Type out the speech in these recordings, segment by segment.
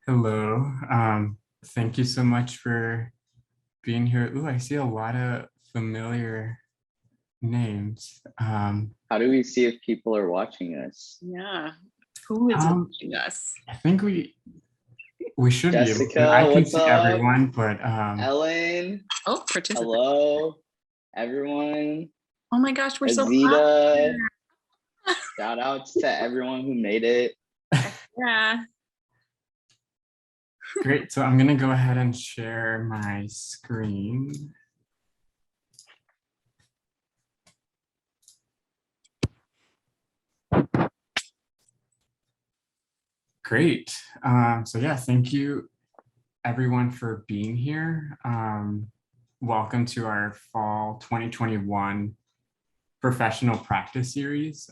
Hello. Thank you so much for being here. Ooh, I see a lot of familiar names. How do we see if people are watching us? Yeah. Who is watching us? I think we should be able to. Jessica, I can what's see up? everyone, but Ellen, Oh, participant. hello, everyone. Oh my gosh, we're so Azita, proud. shout outs to everyone who made it. Yeah. Great. So I'm gonna go ahead and share my screen. Great. So yeah, thank you everyone for being here. Welcome to our fall 2021 professional practice series.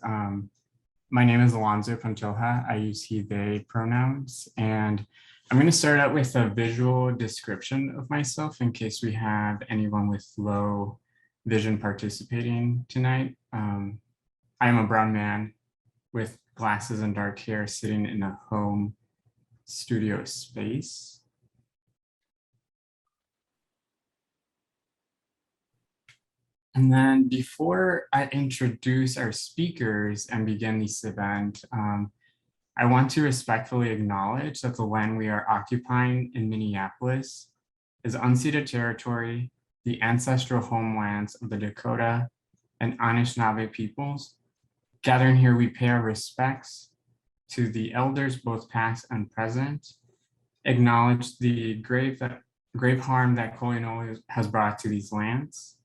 My name is Alonzo Pantoja. I use he, they pronouns, and I'm going to start out with a visual description of myself in case we have anyone with low vision participating tonight. I am a brown man with glasses and dark hair sitting in a home studio space. And then before I introduce our speakers and begin this event, I want to respectfully acknowledge that the land we are occupying in Minneapolis is unceded territory, the ancestral homelands of the Dakota and Anishinaabe peoples. Gathering here, we pay our respects to the elders, both past and present, acknowledge the grave harm that colonialism has brought to these lands,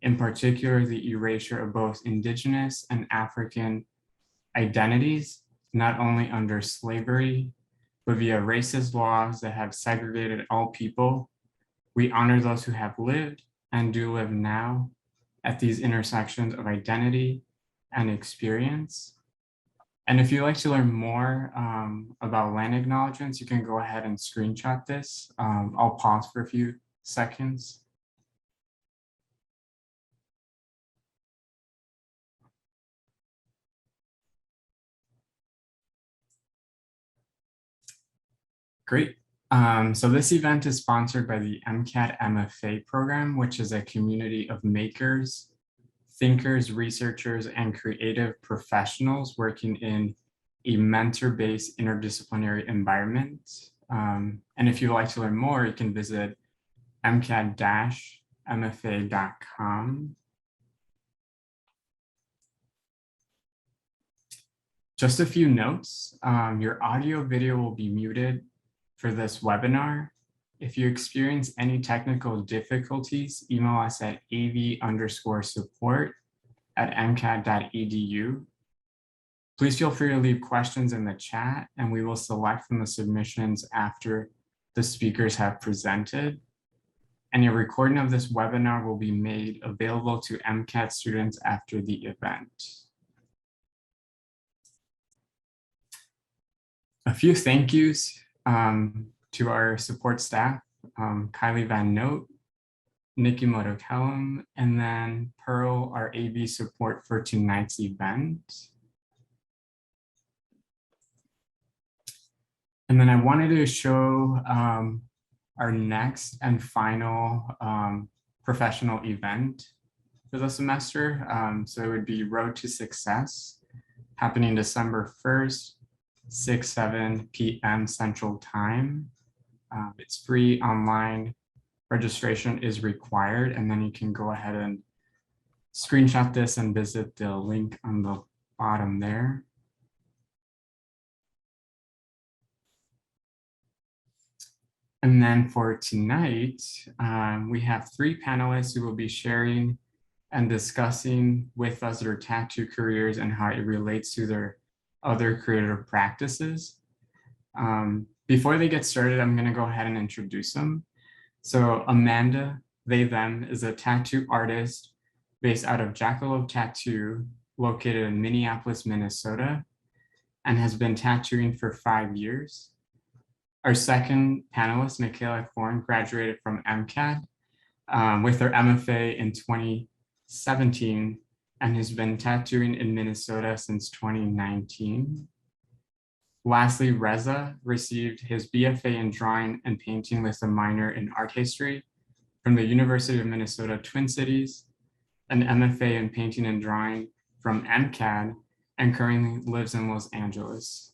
in particular, the erasure of both Indigenous and African identities, not only under slavery, but via racist laws that have segregated all people. We honor those who have lived and do live now at these intersections of identity and experience. And if you'd like to learn more about land acknowledgements, you can go ahead and screenshot this. I'll pause for a few seconds. Great. So this event is sponsored by the MCAD MFA program, which is a community of makers, thinkers, researchers, and creative professionals working in a mentor-based interdisciplinary environment. And if you'd like to learn more, you can visit mcad-mfa.com. Just a few notes. Your audio video will be muted for this webinar. If you experience any technical difficulties, email us at av_support@mcad.edu. Please feel free to leave questions in the chat and we will select from the submissions after the speakers have presented. And a recording of this webinar will be made available to MCAD students after the event. A few thank yous to our support staff, Kylie Van Note, Nikki Motokellum, and then Pearl, our AV support for tonight's event. And then I wanted to show our next and final professional event for the semester. So it would be Road to Success, happening December 1st, 6-7 p.m. Central Time. It's free online. Registration is required, and then you can go ahead and screenshot this and visit the link on the bottom there. And then for tonight, we have 3 panelists who will be sharing and discussing with us their tattoo careers and how it relates to their other creative practices. Before they get started, I'm going to go ahead and introduce them. So Amanda, they, them, is a tattoo artist based out of Jackalope Tattoo, located in Minneapolis, Minnesota, and has been tattooing for 5 years. Our second panelist, Michaela Chorn, graduated from MCAD with her MFA in 2017 and has been tattooing in Minnesota since 2019. Lastly, Reza received his BFA in drawing and painting with a minor in art history from the University of Minnesota Twin Cities, an MFA in painting and drawing from MCAD, and currently lives in Los Angeles.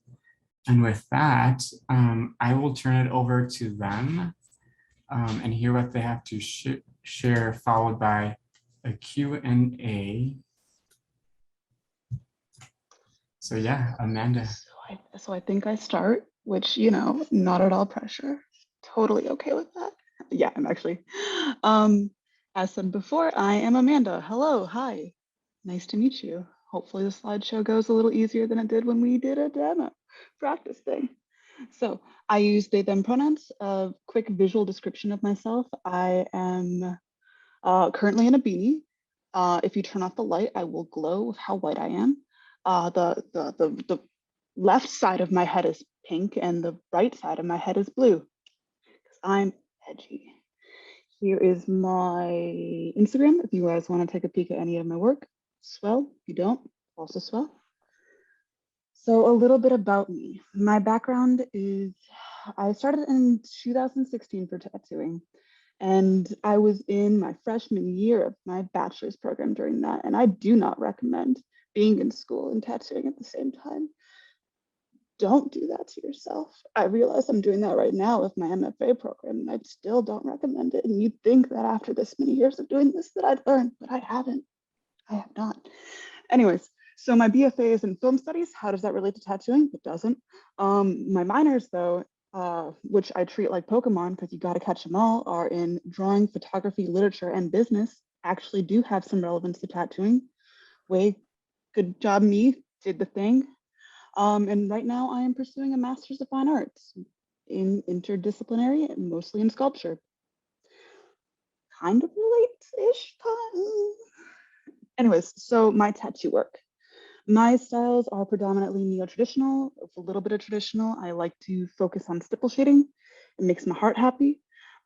And with that, I will turn it over to them and hear what they have to share, followed by a Q&A. So yeah, Amanda. So I think I start, which, you know, not at all pressure. Totally okay with that. Yeah, I'm actually. As said before, I am Amanda. Hello, hi. Nice to meet you. Hopefully the slideshow goes a little easier than it did when we did a demo practice thing. So I use they, them pronouns. A quick visual description of myself. I am currently in a beanie. If you turn off the light, I will glow with how white I am. The left side of my head is pink and the right side of my head is blue because I'm edgy. Here is my Instagram if you guys want to take a peek at any of my work. Swell. If you don't, also swell. So a little bit about me. My background is I started in 2016 for tattooing, and I was in my freshman year of my bachelor's program during that, and I do not recommend being in school and tattooing at the same time. Don't do that to yourself. I realize I'm doing that right now with my MFA program, and I still don't recommend it. And you'd think that after this many years of doing this that I'd learn, but I haven't. I have not. Anyways, so my BFA is in film studies. How does that relate to tattooing? It doesn't. My minors, though, which I treat like Pokemon because you got to catch them all, are in drawing, photography, literature, and business. Actually do have some relevance to tattooing. Way good job, me, did the thing. And right now I am pursuing a master's of fine arts in interdisciplinary and mostly in sculpture. Kind of relate-ish. Anyways, so my tattoo work. My styles are predominantly neo-traditional, with a little bit of traditional. I like to focus on stipple shading. It makes my heart happy.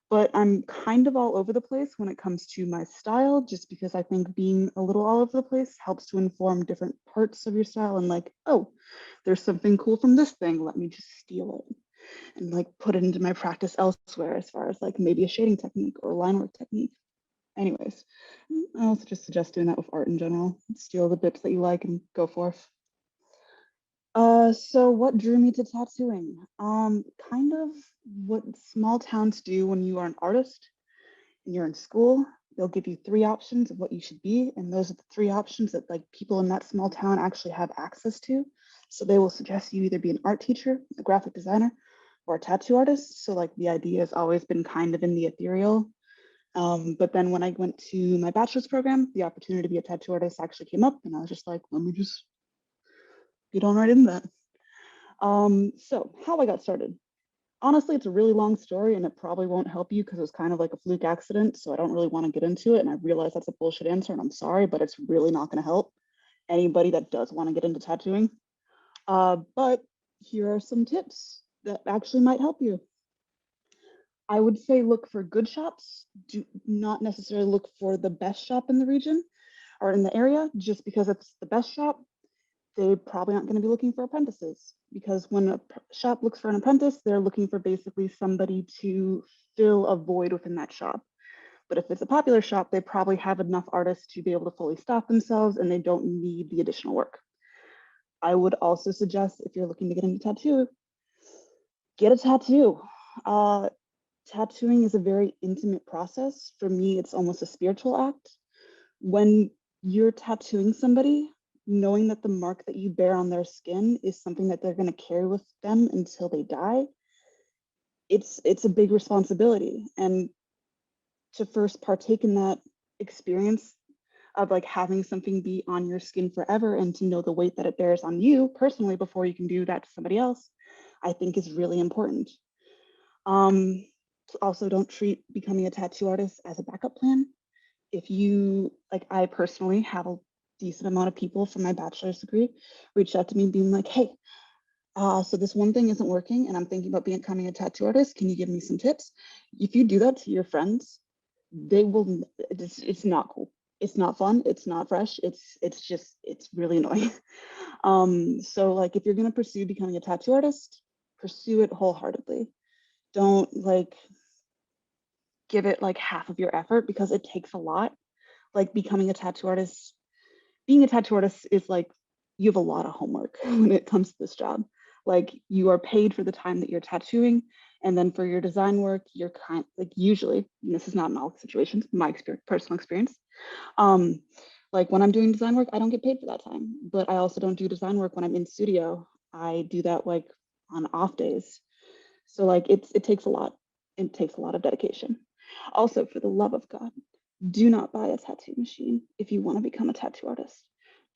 But I'm kind of all over the place when it comes to my style, just because I think being a little all over the place helps to inform different parts of your style and like, oh, there's something cool from this thing, let me just steal it and like put it into my practice elsewhere as far as like maybe a shading technique or line work technique. Anyways, I also just suggest doing that with art in general. Steal the bits that you like and go forth. So what drew me to tattooing? Kind of what small towns do when you are an artist and you're in school. They'll give you 3 options of what you should be, and those are the 3 options that like people in that small town actually have access to. So they will suggest you either be an art teacher, a graphic designer, or a tattoo artist. So like the idea has always been kind of in the ethereal. But then when I went to my bachelor's program, the opportunity to be a tattoo artist actually came up, and I was just like, let me just get on right in that. So how I got started. Honestly, it's a really long story and it probably won't help you because it was kind of like a fluke accident. So I don't really want to get into it. And I realize that's a bullshit answer and I'm sorry, but it's really not going to help anybody that does want to get into tattooing. But here are some tips that actually might help you. I would say look for good shops. Do not necessarily look for the best shop in the region or in the area. Just because it's the best shop, they probably aren't going to be looking for apprentices, because when a shop looks for an apprentice, they're looking for basically somebody to fill a void within that shop. But if it's a popular shop, they probably have enough artists to be able to fully staff themselves and they don't need the additional work. I would also suggest if you're looking to get into tattoo, get a tattoo. Tattooing is a very intimate process. For me, it's almost a spiritual act. When you're tattooing somebody, knowing that the mark that you bear on their skin is something that they're going to carry with them until they die, it's a big responsibility. And to first partake in that experience of like having something be on your skin forever and to know the weight that it bears on you personally before you can do that to somebody else, I think is really important. Also, don't treat becoming a tattoo artist as a backup plan. If you, like I personally have a decent amount of people from my bachelor's degree reached out to me being like, hey, so this one thing isn't working and I'm thinking about becoming a tattoo artist. Can you give me some tips? If you do that to your friends, they will, it's not cool. It's not fun. It's not fresh. It's really annoying. So like if you're gonna pursue becoming a tattoo artist, pursue it wholeheartedly. Don't like give it like half of your effort because it takes a lot. Like becoming a tattoo artist, being a tattoo artist is like you have a lot of homework when it comes to this job. Like you are paid for the time that you're tattooing, and then for your design work, you're kind like usually, and this is not in all situations, my personal experience. Um, like when I'm doing design work, I don't get paid for that time, but I also don't do design work when I'm in studio. I do that like on off days. So like it takes a lot. It takes a lot of dedication. Also, for the love of God, do not buy a tattoo machine if you want to become a tattoo artist.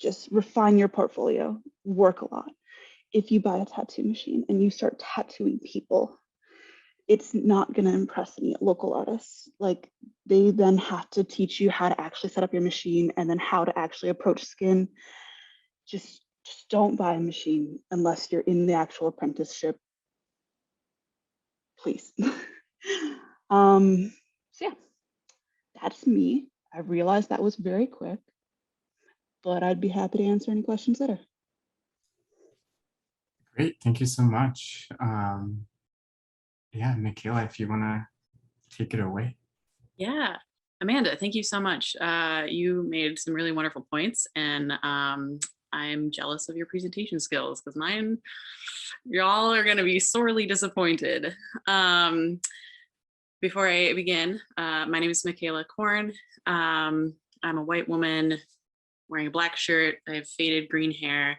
Just refine your portfolio, work a lot. If you buy a tattoo machine and you start tattooing people, it's not going to impress any local artists. Like they then have to teach you how to actually set up your machine and then how to actually approach skin. Just don't buy a machine unless you're in the actual apprenticeship, please. So yeah, that's me. I realized that was very quick, but I'd be happy to answer any questions later. Great, thank you so much. Yeah, Michaela, if you want to take it away. Yeah. Amanda, thank you so much. You made some really wonderful points, and I'm jealous of your presentation skills because mine, y'all are going to be sorely disappointed. Before I begin, my name is Michaela Chorn. I'm a white woman wearing a black shirt. I have faded green hair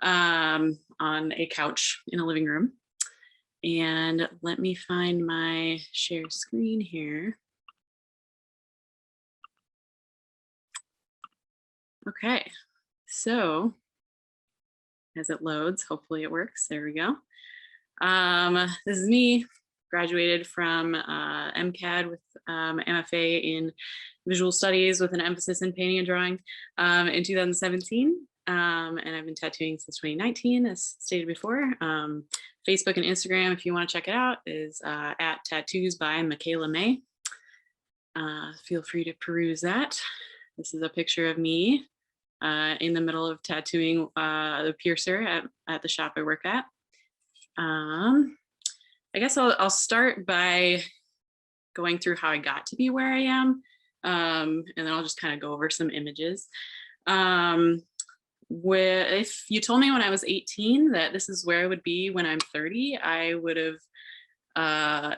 on a couch in a living room. And let me find my share screen here. Okay, so as it loads, hopefully it works. There we go. This is me, graduated from MCAD with MFA in visual studies with an emphasis in painting and drawing in 2017. And I've been tattooing since 2019, as stated before. Facebook and Instagram, if you want to check it out, is at Tattoos by Michaela May. Feel free to peruse that. This is a picture of me in the middle of tattooing the piercer at the shop I work at. I guess I'll start by going through how I got to be where I am, and then I'll just kind of go over some images. If you told me when I was 18 that this is where I would be when I'm 30, I would have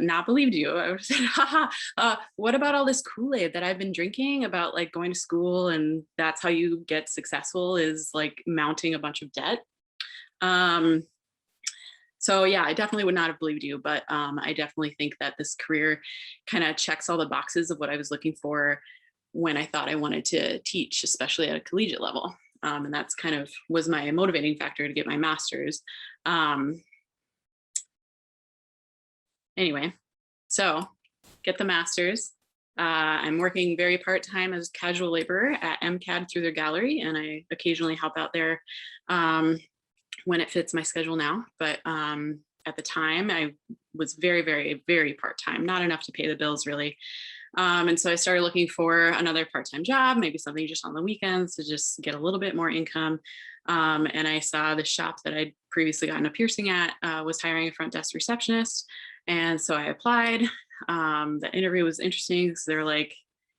not believed you. I would have said, haha, what about all this Kool-Aid that I've been drinking about like going to school and that's how you get successful is like mounting a bunch of debt. So yeah, I definitely would not have believed you, but I definitely think that this career kind of checks all the boxes of what I was looking for when I thought I wanted to teach, especially at a collegiate level. And that's kind of was my motivating factor to get my master's. Anyway, so get the master's. I'm working very part-time as casual laborer at MCAD through their gallery, and I occasionally help out there when it fits my schedule now. But at the time, I was very, very, very part-time, not enough to pay the bills really. And so I started looking for another part-time job, maybe something just on the weekends to just get a little bit more income. And I saw the shop that I'd previously gotten a piercing at was hiring a front desk receptionist. And so I applied. The interview was interesting because they're like,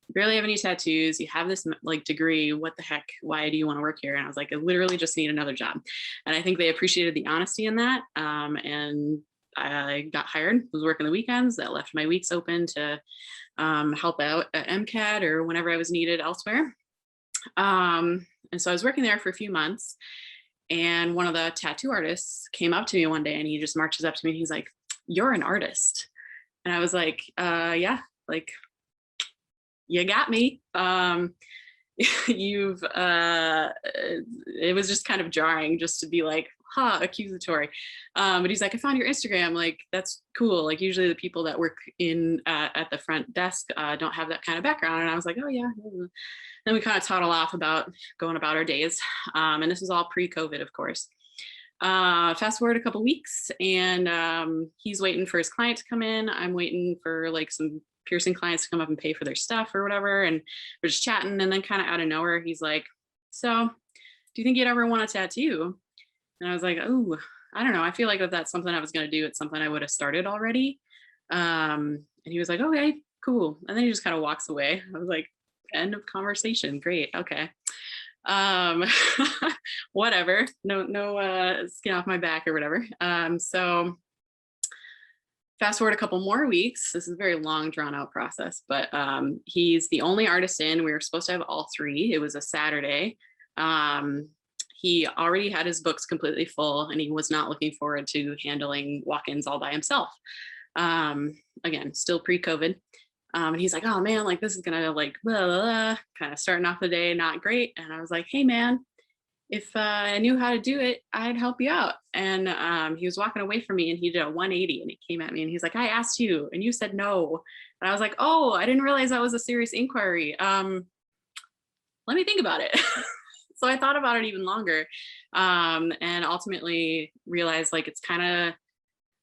you barely have any tattoos. You have this like degree. What the heck? Why do you want to work here? And I was like, I literally just need another job. And I think they appreciated the honesty in that. And I got hired, was working the weekends. That left my weeks open to help out at MCAD or whenever I was needed elsewhere. And so I was working there for a few months. And one of the tattoo artists came up to me one day and he just marches up to me and he's like, "You're an artist." And I was like, yeah, like, you got me. It was just kind of jarring just to be like, accusatory. But he's like, I found your Instagram. Like, that's cool. Like usually the people that work at the front desk don't have that kind of background. And I was like, oh yeah. Then we kind of toddle off about going about our days. And this was all pre-COVID, of course. Fast forward a couple weeks and he's waiting for his client to come in. I'm waiting for like some piercing clients to come up and pay for their stuff or whatever. And we're just chatting. And then kind of out of nowhere, he's like, so do you think you'd ever want a tattoo? And I was like, oh, I don't know. I feel like if that's something I was going to do, it's something I would have started already. And he was like, okay, cool. And then he just kind of walks away. I was like, end of conversation. Great. Okay. Whatever. No skin off my back or whatever. So fast forward a couple more weeks. This is a very long, drawn out process, but he's the only artist in. We were supposed to have all three. It was a Saturday. He already had his books completely full, and he was not looking forward to handling walk-ins all by himself. Again, still pre-COVID. And he's like, oh man, like this is gonna like blah, blah, blah. Kind of starting off the day not great. And I was like, hey man, if I knew how to do it, I'd help you out. And he was walking away from me, and he did a 180, and he came at me and he's like, I asked you and you said no. And I was like, oh, I didn't realize that was a serious inquiry. Let me think about it. So I thought about it even longer, and ultimately realized like it's kind of,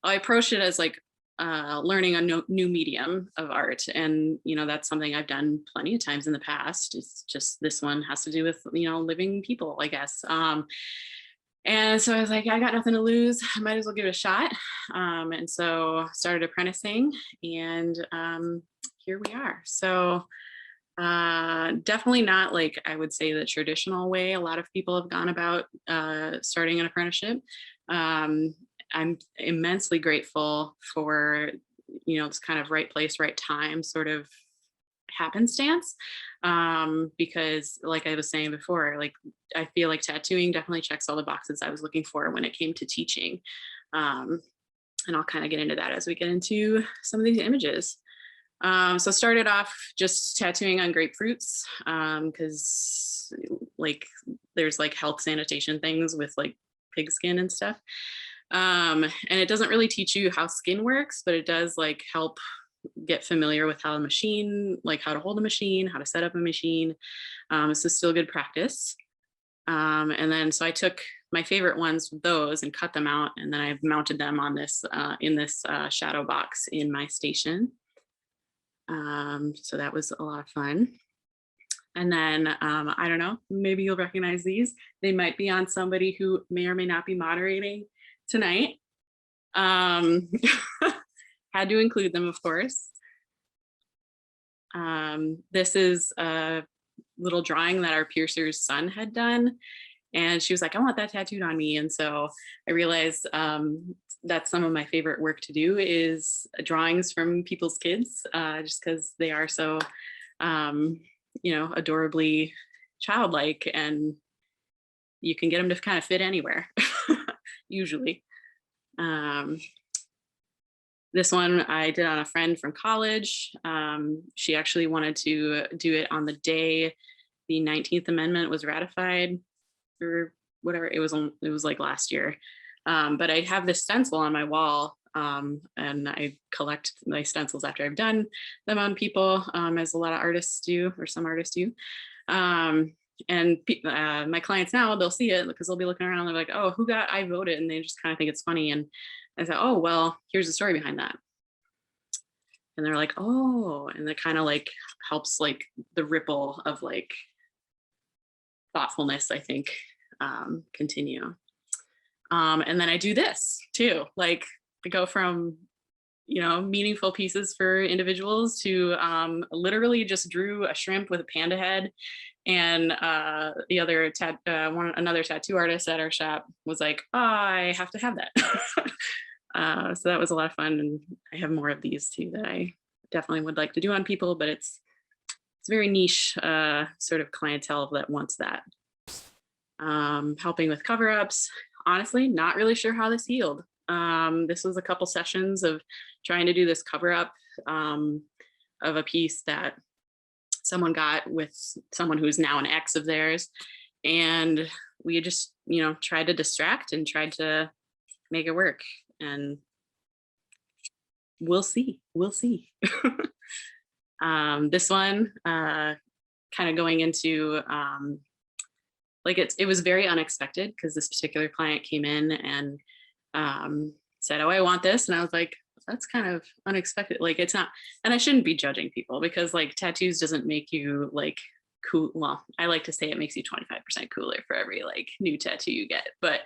I approached it as like learning a new medium of art. And, you know, that's something I've done plenty of times in the past. It's just this one has to do with, you know, living people, I guess. And so I was like, I got nothing to lose. I might as well give it a shot. And so started apprenticing, and here we are. So definitely not like, I would say, the traditional way a lot of people have gone about starting an apprenticeship. I'm immensely grateful for, you know, this kind of right place, right time sort of happenstance. Because like I was saying before, like I feel like tattooing definitely checks all the boxes I was looking for when it came to teaching. And I'll kind of get into that as we get into some of these images. So started off just tattooing on grapefruits, because like there's like health sanitation things with like pig skin and stuff. And it doesn't really teach you how skin works, but it does like help get familiar with how a machine, like how to hold a machine, how to set up a machine. So still good practice. And then so I took my favorite ones, those, and cut them out, and then I've mounted them on this in this shadow box in my station. So that was a lot of fun. And then I don't know, maybe you'll recognize these. They might be on somebody who may or may not be moderating tonight. Had to include them, of course. This is a little drawing that our piercer's son had done, and she was like, I want that tattooed on me. And so I realized that's some of my favorite work to do is drawings from people's kids, just because they are so, you know, adorably childlike, and you can get them to kind of fit anywhere, usually. This one I did on a friend from college. She actually wanted to do it on the day the 19th Amendment was ratified, or whatever. It was like last year. But I have this stencil on my wall, and I collect my stencils after I've done them on people, as a lot of artists do, or some artists do. And my clients now, they'll see it because they'll be looking around, they're like, oh, who got I voted? And they just kind of think it's funny. And I said, oh, well, here's the story behind that. And they're like, oh, and that kind of like helps like the ripple of like thoughtfulness, I think, continue. And then I do this too, like I go from, you know, meaningful pieces for individuals to literally just drew a shrimp with a panda head. And the other another tattoo artist at our shop was like, oh, I have to have that. So that was a lot of fun. And I have more of these too that I definitely would like to do on people, but it's very niche sort of clientele that wants that. Helping with cover-ups. Honestly, not really sure how this healed. This was a couple sessions of trying to do this cover-up of a piece that someone got with someone who's now an ex of theirs. And we just, you know, tried to distract and tried to make it work. And we'll see. This one, kind of going into, like it was very unexpected because this particular client came in and said, oh, I want this. And I was like, that's kind of unexpected. Like, it's not, and I shouldn't be judging people, because like tattoos doesn't make you like cool. Well, I like to say it makes you 25% cooler for every like new tattoo you get. But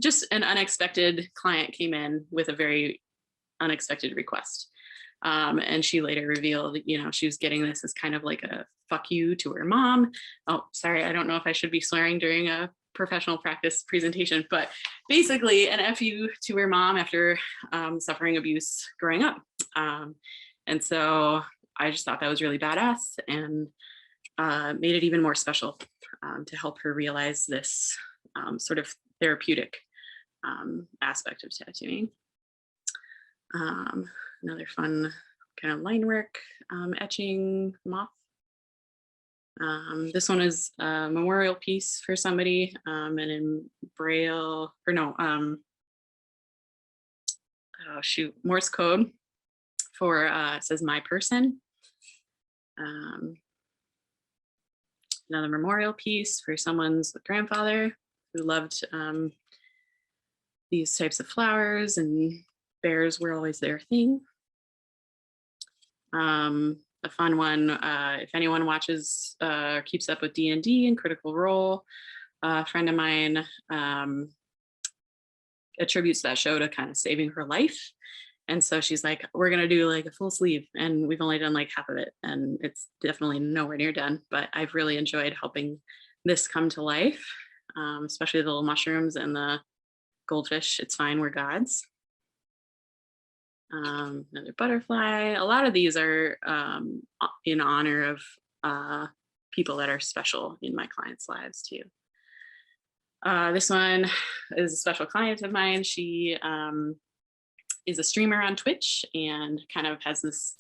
just an unexpected client came in with a very unexpected request. And she later revealed, you know, she was getting this as kind of like a fuck you to her mom. Oh, sorry, I don't know if I should be swearing during a professional practice presentation, but basically an FU to her mom after suffering abuse growing up. And so I just thought that was really badass, and made it even more special to help her realize this sort of therapeutic aspect of tattooing. Another fun kind of line work, etching moth. This one is a memorial piece for somebody, and in Braille, or no, oh shoot, Morse code for, it says my person. Another memorial piece for someone's grandfather who loved these types of flowers, and bears were always their thing. A fun one, if anyone watches, keeps up with D&D and Critical Role, a friend of mine attributes that show to kind of saving her life. And so she's like, we're going to do like a full sleeve. And we've only done like half of it. And it's definitely nowhere near done. But I've really enjoyed helping this come to life, especially the little mushrooms and the goldfish. It's fine, we're gods. Another butterfly. A lot of these are in honor of people that are special in my clients' lives too. This one is a special client of mine. She is a streamer on Twitch and kind of has this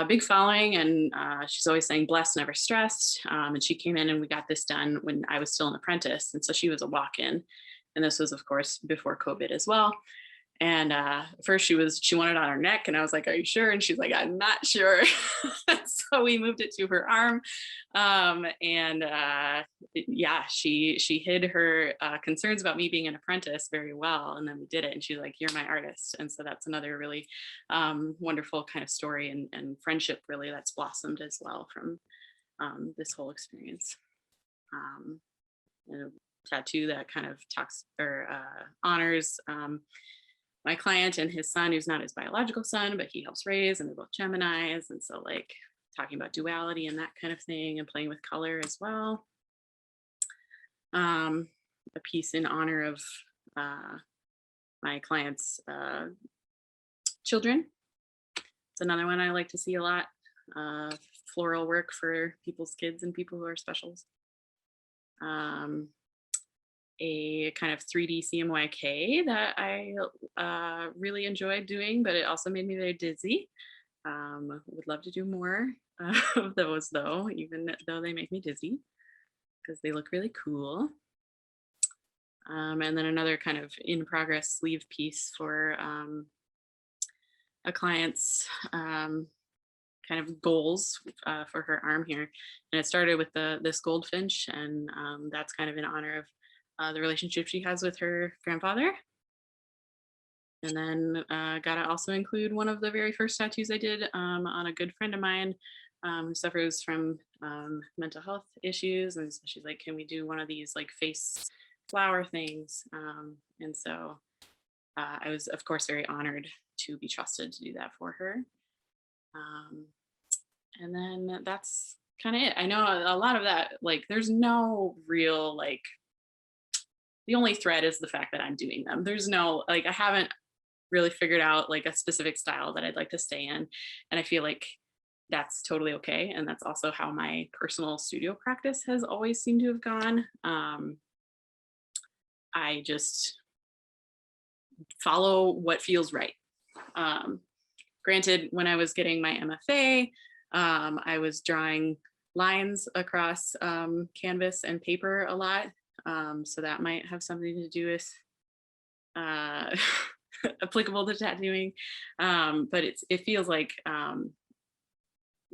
big following, and she's always saying blessed, never stressed. And she came in and we got this done when I was still an apprentice. And so she was a walk-in, and this was of course before COVID as well. And first she wanted it on her neck, and I was like, are you sure? And she's like, I'm not sure. So we moved it to her arm. Yeah, she hid her concerns about me being an apprentice very well. And then we did it, and she's like, you're my artist. And so that's another really wonderful kind of story and friendship really that's blossomed as well from this whole experience. And a tattoo that kind of talks or honors my client and his son, who's not his biological son, but he helps raise, and they're both Geminis. And so like talking about duality and that kind of thing, and playing with color as well. A piece in honor of my client's children. It's another one I like to see a lot. Floral work for people's kids and people who are specials. A kind of 3D CMYK that I really enjoyed doing, but it also made me very dizzy. Would love to do more of those though, even though they make me dizzy, because they look really cool. And then another kind of in progress sleeve piece for a client's kind of goals for her arm here. And it started with this goldfinch, and that's kind of in honor of the relationship she has with her grandfather. And then got to also include one of the very first tattoos I did on a good friend of mine who suffers from mental health issues. And so she's like, can we do one of these like face flower things? And so I was of course very honored to be trusted to do that for her. And then that's kind of it. I know a lot of that, like there's no real like, the only thread is the fact that I'm doing them. There's no, like, I haven't really figured out like a specific style that I'd like to stay in. And I feel like that's totally okay. And that's also how my personal studio practice has always seemed to have gone. I just follow what feels right. Granted, when I was getting my MFA, I was drawing lines across canvas and paper a lot. So that might have something to do with applicable to tattooing. But it feels like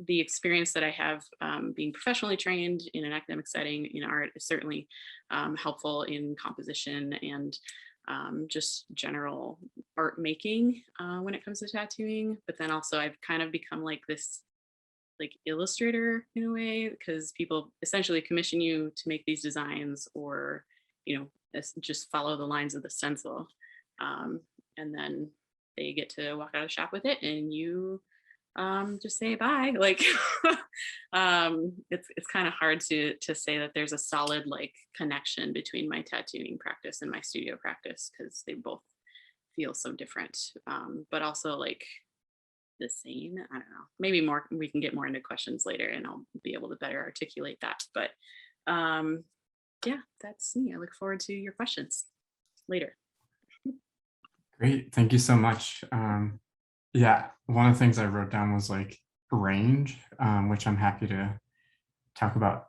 the experience that I have being professionally trained in an academic setting in art is certainly helpful in composition and just general art making when it comes to tattooing. But then also I've kind of become like this like illustrator in a way, because people essentially commission you to make these designs, or just follow the lines of the stencil, and then they get to walk out of the shop with it, and you just say bye. Like it's kind of hard to say that there's a solid like connection between my tattooing practice and my studio practice, because they both feel so different, but also like the same. I don't know, maybe more, we can get more into questions later and I'll be able to better articulate that. But yeah, that's me. I look forward to your questions later. Great, thank you so much. Yeah, one of the things I wrote down was like range, which I'm happy to talk about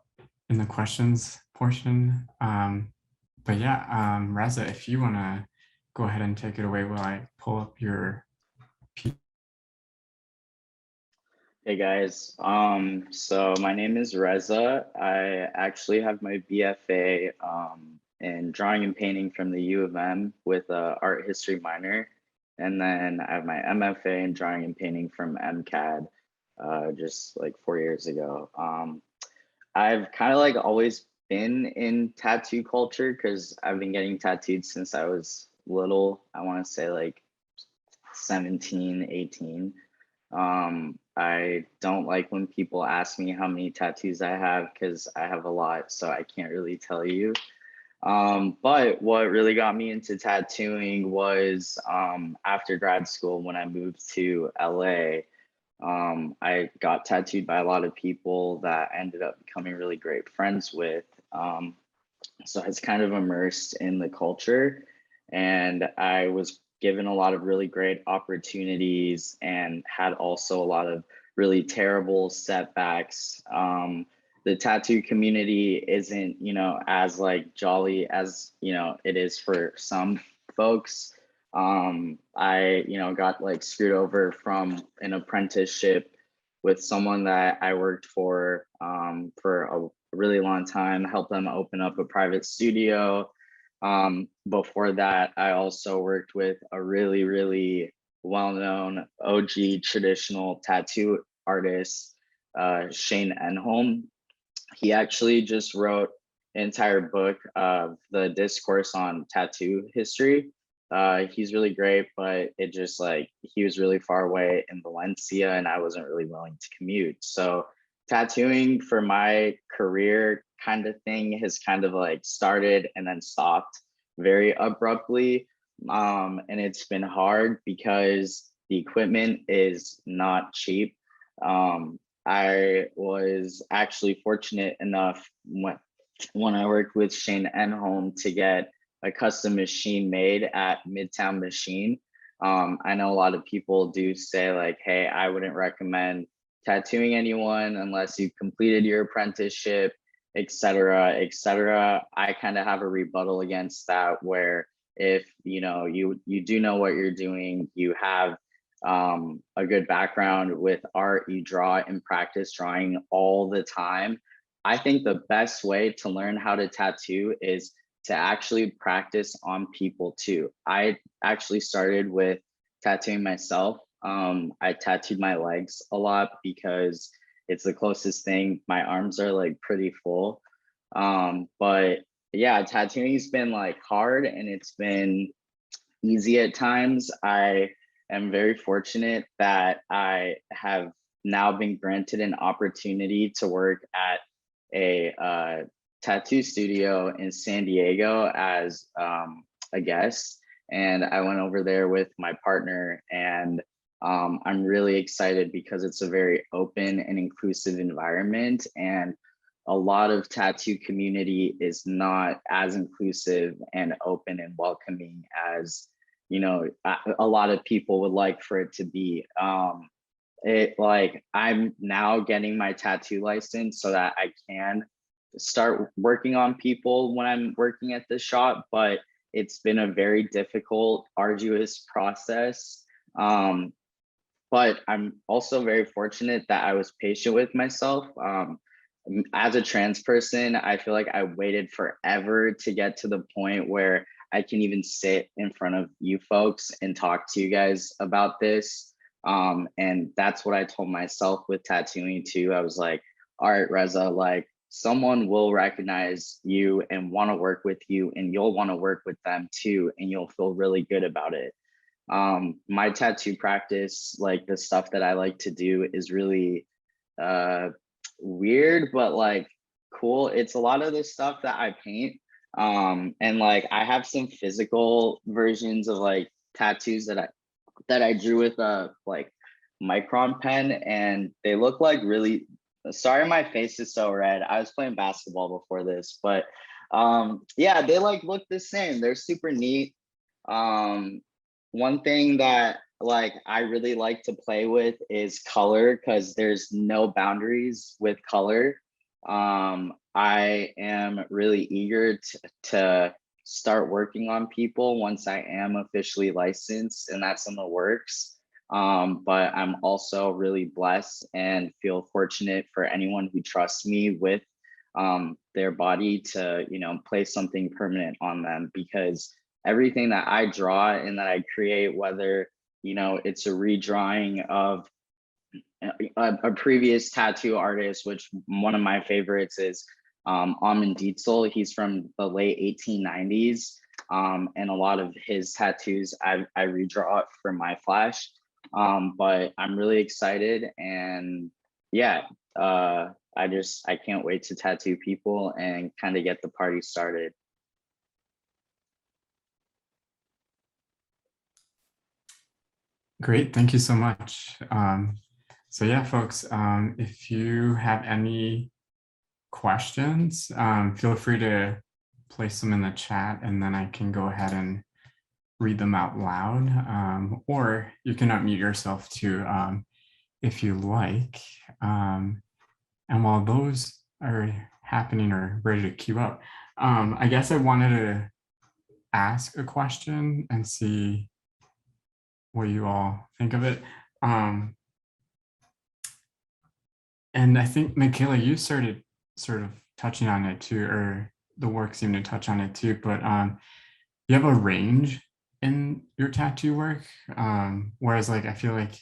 in the questions portion. But yeah, Reza, if you want to go ahead and take it away while I pull up your. Hey guys, so my name is Reza. I actually have my BFA in drawing and painting from the U of M with a art history minor. And then I have my MFA in drawing and painting from MCAD just like 4 years ago. I've kind of like always been in tattoo culture because I've been getting tattooed since I was little. I want to say like 17, 18. I don't like when people ask me how many tattoos I have because I have a lot, so I can't really tell you. But what really got me into tattooing was after grad school, when I moved to LA, I got tattooed by a lot of people that I ended up becoming really great friends with. So I was kind of immersed in the culture, and I was given a lot of really great opportunities and had also a lot of really terrible setbacks. The tattoo community isn't, as like jolly as, it is for some folks. I, got like screwed over from an apprenticeship with someone that I worked for a really long time, helped them open up a private studio. Before that, I also worked with a really, really well-known OG traditional tattoo artist, Shane Enholm. He actually just wrote an entire book of the discourse on tattoo history. He's really great, but it just like, he was really far away in Valencia and I wasn't really willing to commute. So tattooing for my career kind of thing has kind of like started and then stopped very abruptly. And it's been hard because the equipment is not cheap. I was actually fortunate enough when I worked with Shane Enholm to get a custom machine made at Midtown Machine. I know a lot of people do say like, hey, I wouldn't recommend tattooing anyone unless you completed your apprenticeship, et cetera, et cetera. I kind of have a rebuttal against that, where if you do know what you're doing, you have a good background with art, you draw and practice drawing all the time. I think the best way to learn how to tattoo is to actually practice on people too. I actually started with tattooing myself. I tattooed my legs a lot because it's the closest thing. My arms are like pretty full. But yeah, tattooing's been like hard and it's been easy at times. I am very fortunate that I have now been granted an opportunity to work at a tattoo studio in San Diego as a guest. And I went over there with my partner, and I'm really excited because it's a very open and inclusive environment. And a lot of tattoo community is not as inclusive and open and welcoming as, a lot of people would like for it to be. I'm now getting my tattoo license so that I can start working on people when I'm working at the shop, but it's been a very difficult, arduous process. But I'm also very fortunate that I was patient with myself. As a trans person, I feel like I waited forever to get to the point where I can even sit in front of you folks and talk to you guys about this. And that's what I told myself with tattooing too. I was like, all right, Reza, like someone will recognize you and want to work with you, and you'll want to work with them too, and you'll feel really good about it. My tattoo practice, like the stuff that I like to do, is really weird, but like cool. It's a lot of the stuff that I paint. And like I have some physical versions of like tattoos that I drew with a like micron pen, and they look like really, sorry my face is so red. I was playing basketball before this, but yeah, they like look the same. They're super neat. One thing that like I really like to play with is color, because there's no boundaries with color. I am really eager to start working on people once I am officially licensed, and that's in the works. But I'm also really blessed and feel fortunate for anyone who trusts me with their body to, you know, place something permanent on them, because everything that I draw and that I create, whether, you know, it's a redrawing of a previous tattoo artist, which one of my favorites is Amanda Schroeder. He's from the late 1890s. And a lot of his tattoos I redraw for my flash. But I'm really excited, and yeah, I can't wait to tattoo people and kind of get the party started. Great, thank you so much. So yeah, folks, if you have any questions, feel free to place them in the chat, and then I can go ahead and read them out loud, or you can unmute yourself too, if you like. And while those are happening or ready to queue up, I guess I wanted to ask a question and see what you all think of it. And I think, Michaela, you started sort of touching on it too, or the work seemed to touch on it too, but you have a range in your tattoo work. Whereas like, I feel like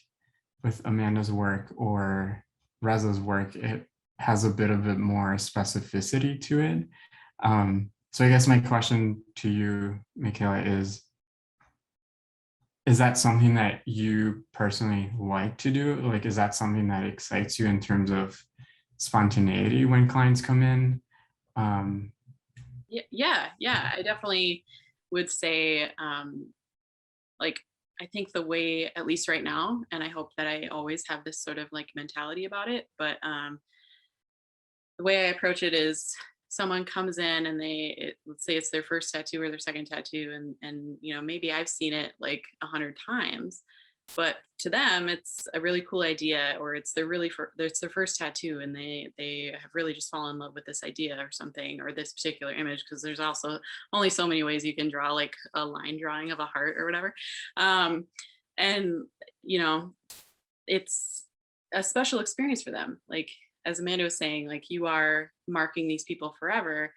with Amanda's work or Reza's work, it has a bit of a more specificity to it. So I guess my question to you, Michaela, is that something that you personally like to do? Like, is that something that excites you in terms of spontaneity when clients come in? Yeah, I definitely would say, like, I think the way, at least right now, and I hope that I always have this sort of like mentality about it, but the way I approach it is someone comes in and let's say it's their first tattoo or their second tattoo, and you know, maybe I've seen it like 100 times, but to them it's a really cool idea, or it's it's their first tattoo, and they have really just fallen in love with this idea or something, or this particular image, because there's also only so many ways you can draw like a line drawing of a heart or whatever. And you know, it's a special experience for them. Like, as Amanda was saying, like, you are marking these people forever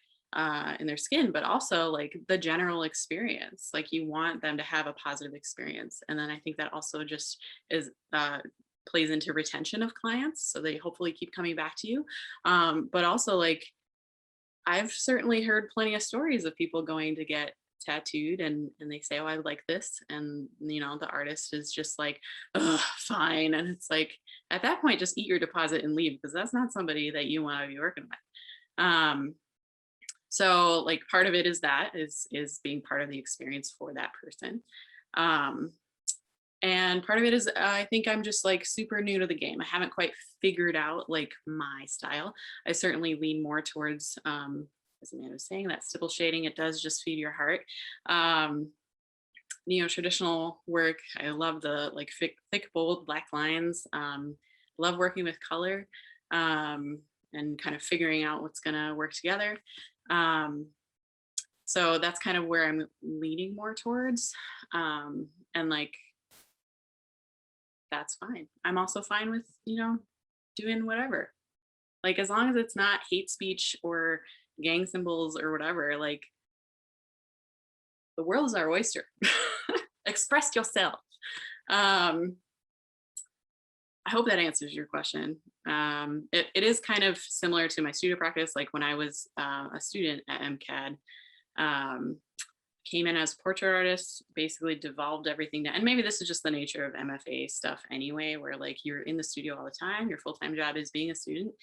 in their skin, but also like the general experience. Like, you want them to have a positive experience. And then I think that also just is plays into retention of clients. So they hopefully keep coming back to you. But also, like, I've certainly heard plenty of stories of people going to get tattooed, and they say, oh, I like this, and you know, the artist is just like, oh, fine. And it's like, at that point, just eat your deposit and leave, because that's not somebody that you want to be working with. So like, part of it is being part of the experience for that person. And part of it is, I think I'm just like super new to the game. I haven't quite figured out like my style. I certainly lean more towards, as Amanda was saying, that stipple shading. It does just feed your heart. Neo-traditional work, I love the like thick, bold black lines. Love working with color, and kind of figuring out what's gonna work together. So that's kind of where I'm leaning more towards. And like, that's fine. I'm also fine with, you know, doing whatever. Like, as long as it's not hate speech or gang symbols or whatever, like, the world is our oyster. Express yourself. I hope that answers your question. It is kind of similar to my studio practice. Like when I was a student at MCAD, came in as portrait artist, basically devolved everything down. And maybe this is just the nature of MFA stuff anyway, where like you're in the studio all the time, your full-time job is being a student,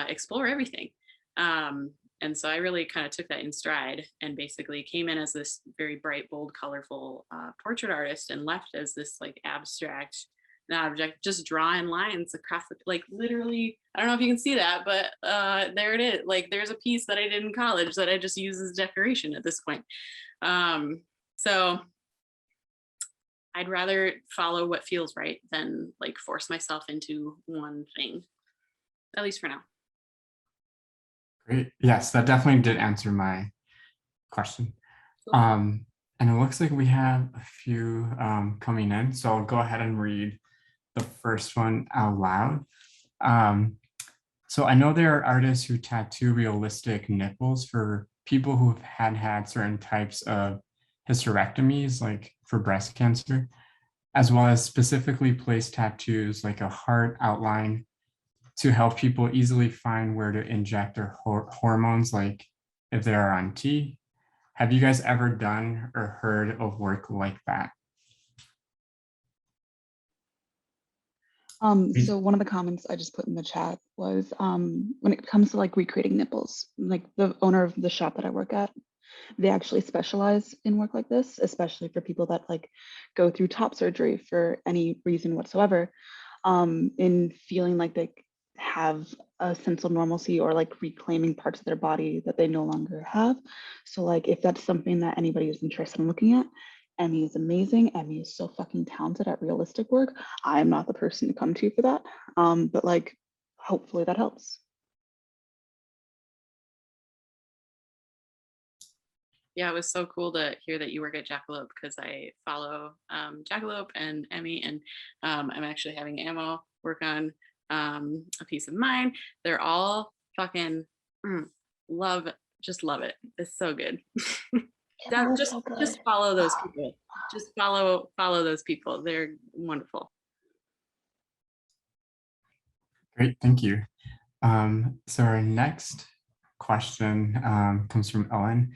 explore everything. And so I really kind of took that in stride and basically came in as this very bright, bold, colorful portrait artist and left as this like abstract object, just drawing lines across the, like literally, I don't know if you can see that, but there it is. Like there's a piece that I did in college that I just use as decoration at this point. So I'd rather follow what feels right than like force myself into one thing, at least for now. Great. Yes, that definitely did answer my question. Cool. And it looks like we have a few coming in. So I'll go ahead and read the first one out loud. So I know there are artists who tattoo realistic nipples for people who have had certain types of hysterectomies, like for breast cancer, as well as specifically placed tattoos like a heart outline to help people easily find where to inject their hormones, like if they're on T. Have you guys ever done or heard of work like that? So one of the comments I just put in the chat was when it comes to like recreating nipples, like the owner of the shop that I work at, they actually specialize in work like this, especially for people that like go through top surgery for any reason whatsoever, in feeling like they have a sense of normalcy or like reclaiming parts of their body that they no longer have. So like if that's something that anybody is interested in looking at, Emmy is amazing. Emmy is so fucking talented at realistic work. I am not the person to come to for that. But like, hopefully that helps. Yeah, it was so cool to hear that you work at Jackalope because I follow Jackalope and Emmy, and I'm actually having Ammo work on a piece of mine. They're all fucking just love it. It's so good. Just follow those people. Just follow those people. They're wonderful. Great, thank you. So our next question comes from Ellen.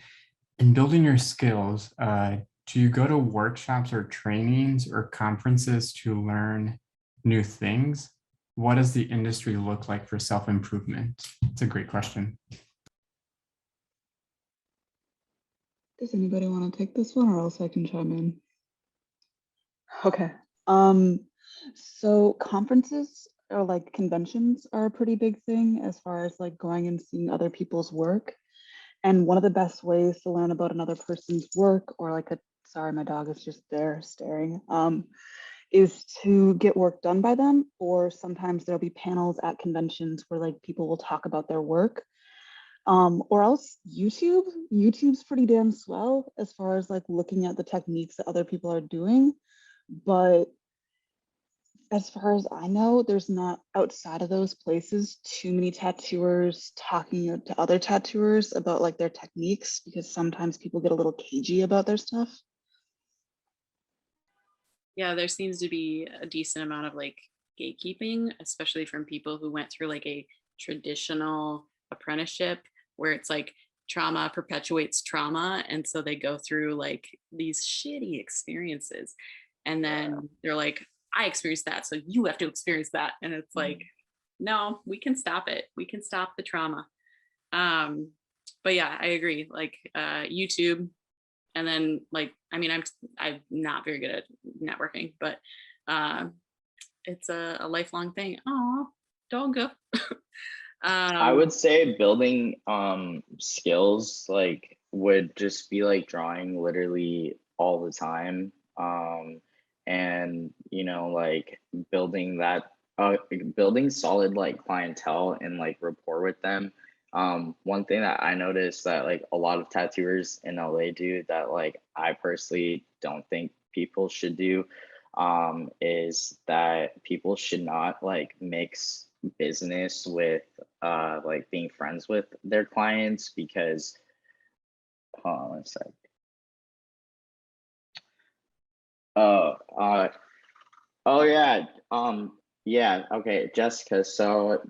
In building your skills, do you go to workshops or trainings or conferences to learn new things? What does the industry look like for self-improvement? It's a great question. Does anybody want to take this one, or else I can chime in? Okay. So conferences or like conventions are a pretty big thing as far as like going and seeing other people's work. And one of the best ways to learn about another person's work, or like sorry, my dog is just there staring, is to get work done by them. Or sometimes there'll be panels at conventions where like people will talk about their work. Or else YouTube's pretty damn swell as far as like looking at the techniques that other people are doing. But as far as I know, there's not, outside of those places, too many tattooers talking to other tattooers about like their techniques, because sometimes people get a little cagey about their stuff. Yeah, there seems to be a decent amount of like gatekeeping, especially from people who went through like a traditional apprenticeship where it's like trauma perpetuates trauma. And so they go through like these shitty experiences. And then they're like, I experienced that, so you have to experience that. And it's like, no, we can stop it. We can stop the trauma. But yeah, I agree. Like YouTube, and then like, I mean, I'm not very good at networking, but it's a lifelong thing. Oh, don't go. I would say building skills like would just be like drawing literally all the time. And you know, like building that building solid like clientele and like rapport with them. One thing that I noticed that like a lot of tattooers in LA do that like I personally don't think people should do is that people should not like mix business with like being friends with their clients, because hold on one sec. Oh, oh yeah. Yeah, okay, Jessica. So,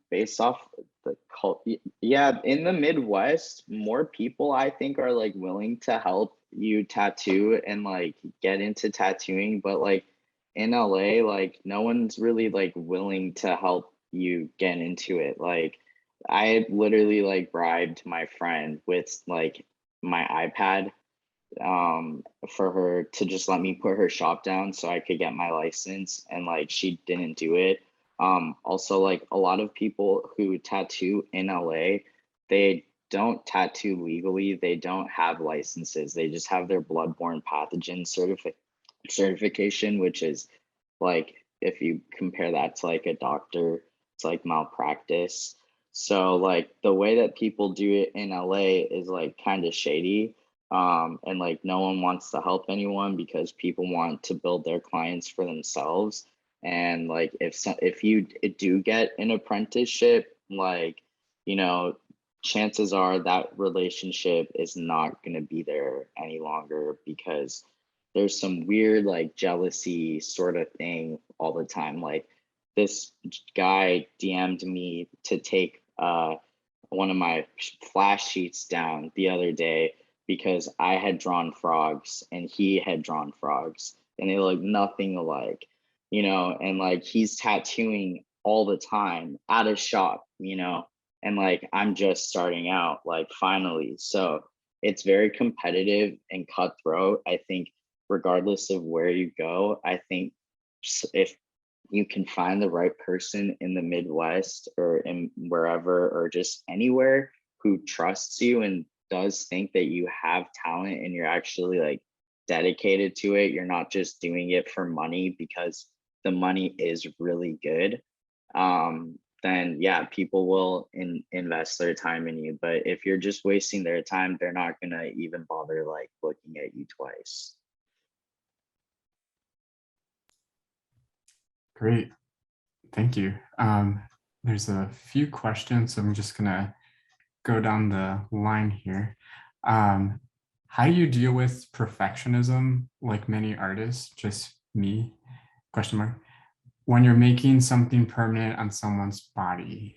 based off the cult, yeah, in the Midwest, more people I think are like willing to help you tattoo and like get into tattooing, but like in LA, like no one's really like willing to help you get into it. Like I literally like bribed my friend with like my iPad for her to just let me put her shop down so I could get my license, and like she didn't do it. Also like a lot of people who tattoo in LA, they don't tattoo legally, they don't have licenses, they just have their bloodborne pathogen certification, which is like if you compare that to like a doctor, it's like malpractice. So like the way that people do it in LA is like kind of shady, and like no one wants to help anyone because people want to build their clients for themselves. And like if you do get an apprenticeship, like you know, chances are that relationship is not going to be there any longer because there's some weird like jealousy sort of thing all the time. Like this guy DM'd me to take one of my flash sheets down the other day because I had drawn frogs and he had drawn frogs and they look nothing alike, you know, and like he's tattooing all the time at a shop, you know, and like I'm just starting out, like finally. So it's very competitive and cutthroat. I think regardless of where you go, I think if you can find the right person in the Midwest or in wherever or just anywhere who trusts you and does think that you have talent and you're actually like dedicated to it, you're not just doing it for money because the money is really good, then yeah, people will invest their time in you. But if you're just wasting their time, they're not gonna even bother like looking at you twice. Great, thank you. There's a few questions, so I'm just gonna go down the line here. How do you deal with perfectionism, like many artists, just me, question mark, when you're making something permanent on someone's body?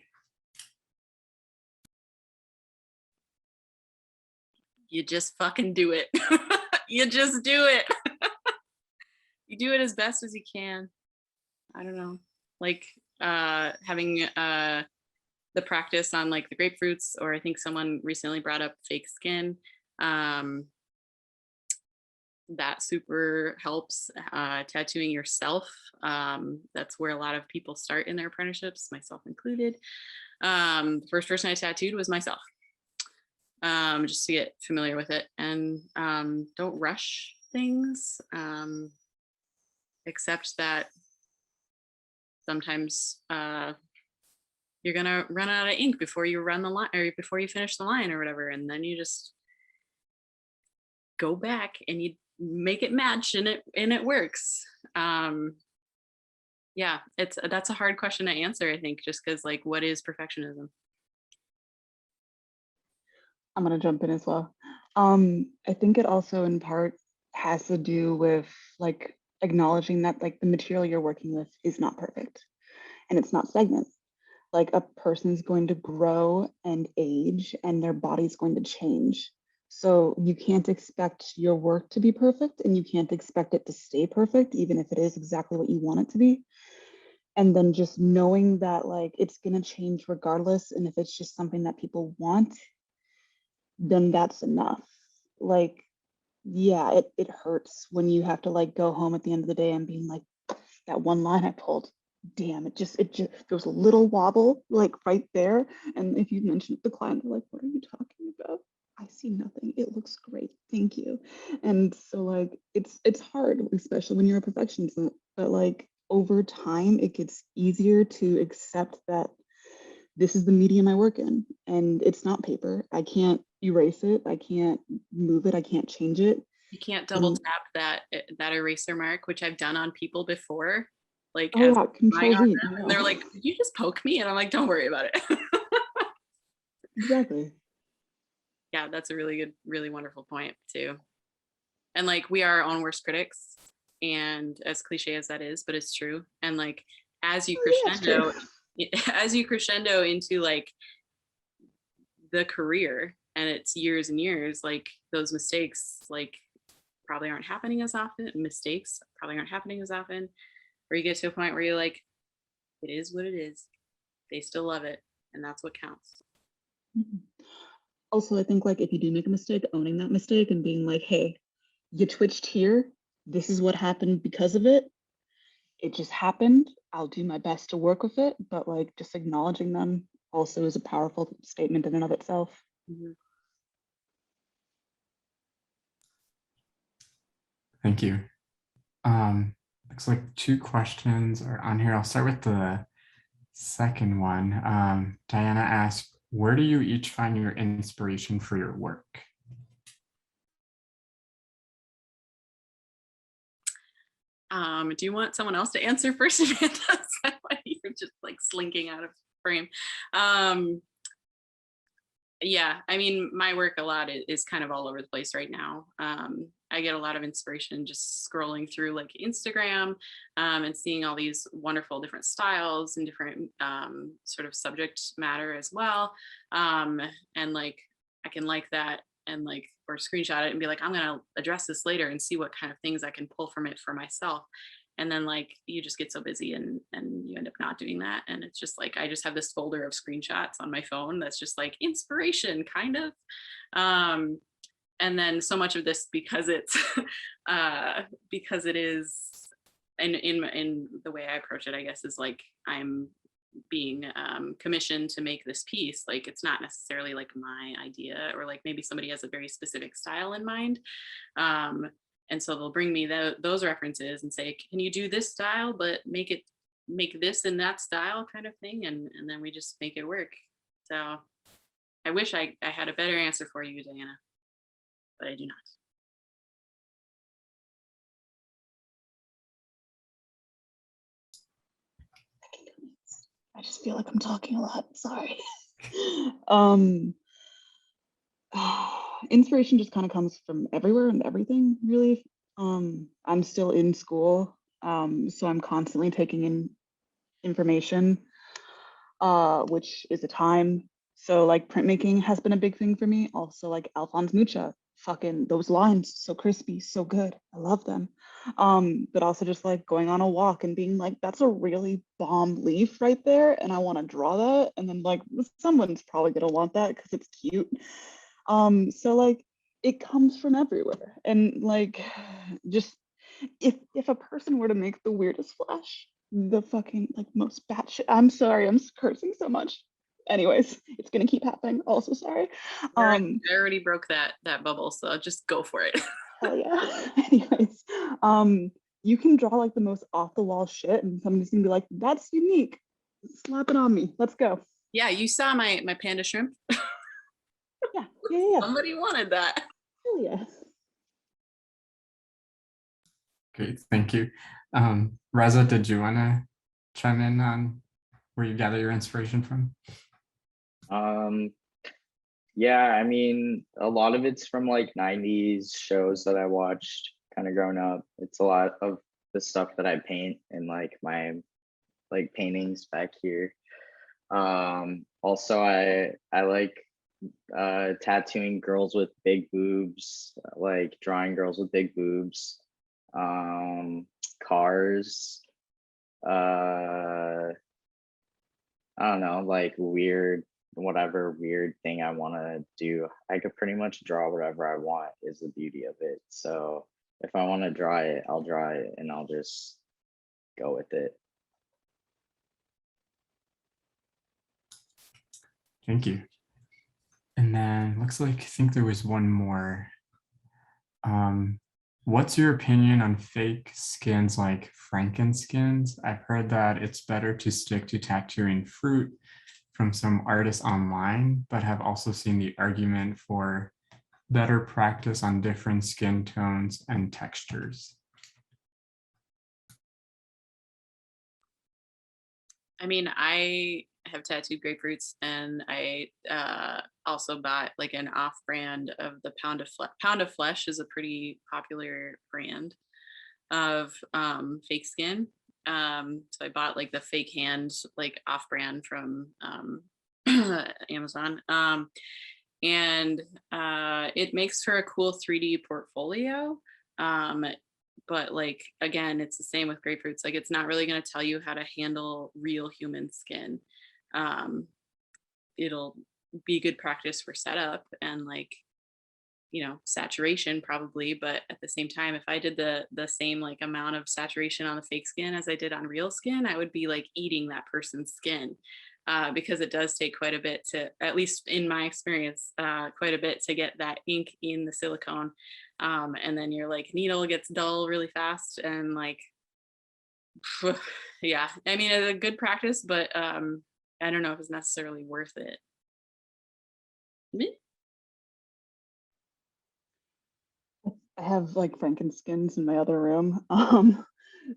You just fucking do it. You just do it. You do it as best as you can. I don't know, like having the practice on like the grapefruits, or I think someone recently brought up fake skin. That super helps. Tattooing yourself. That's where a lot of people start in their apprenticeships, myself included. The first person I tattooed was myself, just to get familiar with it. And don't rush things, except that sometimes you're gonna run out of ink before you run the line or before you finish the line or whatever, and then you just go back and you make it match and it works. Yeah, that's a hard question to answer, I think, just because like what is perfectionism? I'm gonna jump in as well. I think it also in part has to do with like acknowledging that like the material you're working with is not perfect and it's not stagnant. Like a person's going to grow and age and their body's going to change. So you can't expect your work to be perfect and you can't expect it to stay perfect, even if it is exactly what you want it to be. And then just knowing that like it's gonna change regardless. And if it's just something that people want, then that's enough. Like, yeah, it hurts when you have to like go home at the end of the day and being like, that one line I pulled, damn, it just there was a little wobble like right there. And if you mention it to the client, they're like, what are you talking about? I see nothing. It looks great. Thank you. And so like it's hard, especially when you're a perfectionist, but like over time it gets easier to accept that this is the medium I work in and it's not paper. I can't erase it. I can't move it. I can't change it. You can't double tap that eraser mark, which I've done on people before, like Oh as yeah, drawing Control on Z. them, and No. they're like, "Did you just poke me?" And I'm like, "Don't worry about it." Exactly. Yeah, that's a really good, really wonderful point too. And like, we are our own worst critics. And as cliche as that is, but it's true. And like, as you crescendo, as you crescendo into like the career and it's years and years, like those mistakes like probably aren't happening as often. Mistakes probably aren't happening as often. Or you get to a point where you're like, it is what it is. They still love it. And that's what counts. Also, I think like if you do make a mistake, owning that mistake and being like, hey, you twitched here. This is what happened because of it. It just happened. I'll do my best to work with it, but like just acknowledging them also is a powerful statement in and of itself. Mm-hmm. Thank you. Looks like 2 questions are on here. I'll start with the second one. Diana asked, where do you each find your inspiration for your work? Do you want someone else to answer first, Amanda? Why you're just like slinking out of frame. Yeah, I mean, my work a lot is kind of all over the place right now. I get a lot of inspiration just scrolling through like Instagram and seeing all these wonderful different styles and different sort of subject matter as well. And like, I can like that and like, or screenshot it and be like, I'm gonna address this later and see what kind of things I can pull from it for myself. And then like, you just get so busy and you end up not doing that. And it's just like, I just have this folder of screenshots on my phone that's just like inspiration kind of. And then so much of this, because it's, because it is, and in the way I approach it, I guess, is like, I'm being commissioned to make this piece. Like, it's not necessarily like my idea, or like maybe somebody has a very specific style in mind. And so they'll bring me those references and say, can you do this style, but make this in that style kind of thing. And then we just make it work. So I wish I had a better answer for you, Diana, but I do not. I just feel like I'm talking a lot. Sorry. Inspiration just kind of comes from everywhere and everything, really. I'm still in school, so I'm constantly taking in information, which is a time. So like printmaking has been a big thing for me. Also like Alphonse Mucha, fucking those lines, so crispy, so good. I love them. But also just like going on a walk and being like, that's a really bomb leaf right there, and I want to draw that. And then like someone's probably gonna want that because it's cute. So like it comes from everywhere. And like just if a person were to make the weirdest flash, the fucking like most batshit, I'm sorry, I'm cursing so much. Anyways, it's gonna keep happening. Also sorry. I already broke that bubble, so just go for it. Hell yeah. Anyways, you can draw like the most off the wall shit and somebody's gonna be like, that's unique. Slap it on me. Let's go. Yeah, you saw my panda shrimp. Yeah. Somebody wanted that. Hell yeah. Great, thank you. Reza, did you want to chime in on where you gather your inspiration from? Yeah, I mean, a lot of it's from like 90s shows that I watched kind of growing up. It's a lot of the stuff that I paint in like my like paintings back here. Also I like tattooing girls with big boobs, like drawing girls with big boobs, cars, I don't know, like whatever weird thing I want to do. I could pretty much draw whatever I want, is the beauty of it. So if I want to draw it, I'll draw it and I'll just go with it. Thank you. And then looks like, I think there was one more. What's your opinion on fake skins like Frankenskins? I've heard that it's better to stick to tattooing fruit from some artists online, but have also seen the argument for better practice on different skin tones and textures. I mean, I have tattooed grapefruits, and I also bought like an off-brand of the Pound of Flesh. Pound of Flesh is a pretty popular brand of fake skin. So I bought like the fake hand, like off-brand from Amazon. And it makes for a cool 3D portfolio. But like, again, it's the same with grapefruits. Like, it's not really going to tell you how to handle real human skin. It'll be good practice for setup and like, you know, saturation probably, but at the same time, if I did the same like amount of saturation on the fake skin as I did on real skin, I would be like eating that person's skin. Because it does take quite a bit to, at least in my experience, quite a bit to get that ink in the silicone. And then your like needle gets dull really fast, and like, yeah, I mean, it's a good practice, but I don't know if it's necessarily worth it. I have like Frankenskins in my other room.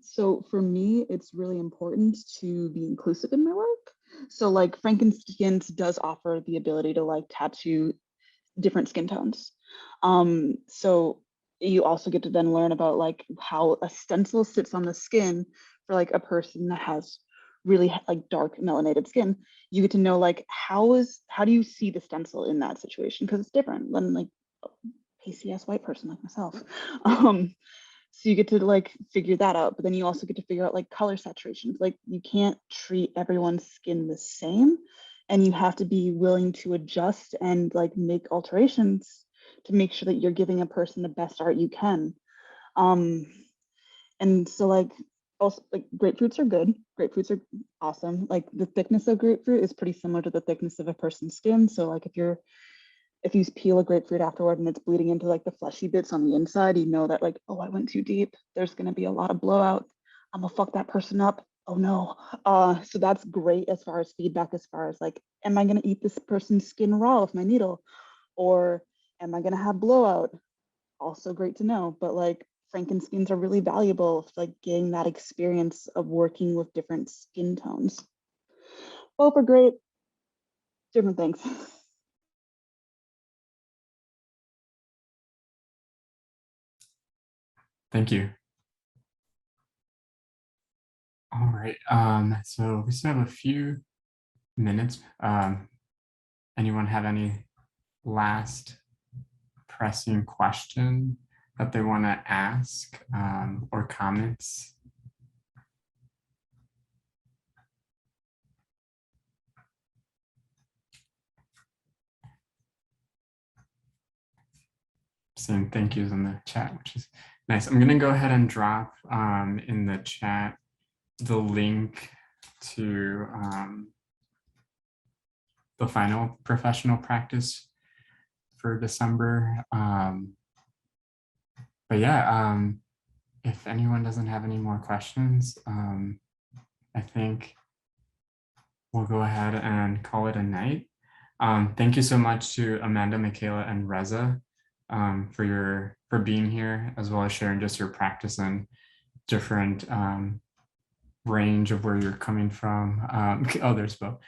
So for me, it's really important to be inclusive in my work. So like Frankenskins does offer the ability to like tattoo different skin tones. So you also get to then learn about like how a stencil sits on the skin for like a person that has really like dark melanated skin. You get to know like how do you see the stencil in that situation, because it's different than like a PCS white person like myself. So you get to like figure that out, but then you also get to figure out like color saturations. Like you can't treat everyone's skin the same, and you have to be willing to adjust and like make alterations to make sure that you're giving a person the best art you can. And so like also like grapefruits are good. Grapefruits are awesome. Like the thickness of grapefruit is pretty similar to the thickness of a person's skin. So like if you peel a grapefruit afterward and it's bleeding into like the fleshy bits on the inside, you know that like, oh, I went too deep. There's going to be a lot of blowout. I'm gonna fuck that person up. Oh no. So that's great as far as feedback, as far as like, am I going to eat this person's skin raw with my needle? Or am I going to have blowout? Also great to know. But like Frankenskins are really valuable, like getting that experience of working with different skin tones. Both are great. Different things. Thank you. All right, so we still have a few minutes. Anyone have any last pressing question that they want to ask, or comments? Saying thank yous in the chat, which is nice. I'm gonna go ahead and drop in the chat the link to the final professional practice for December. But yeah, if anyone doesn't have any more questions, I think we'll go ahead and call it a night. Thank you so much to Amanda, Michaela, and Reza for being here, as well as sharing just your practice and different range of where you're coming from. There's both.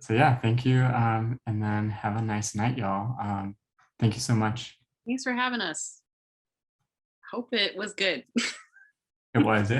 So yeah, thank you, and then have a nice night, y'all. Thank you so much. Thanks for having us. Hope it was good. It was.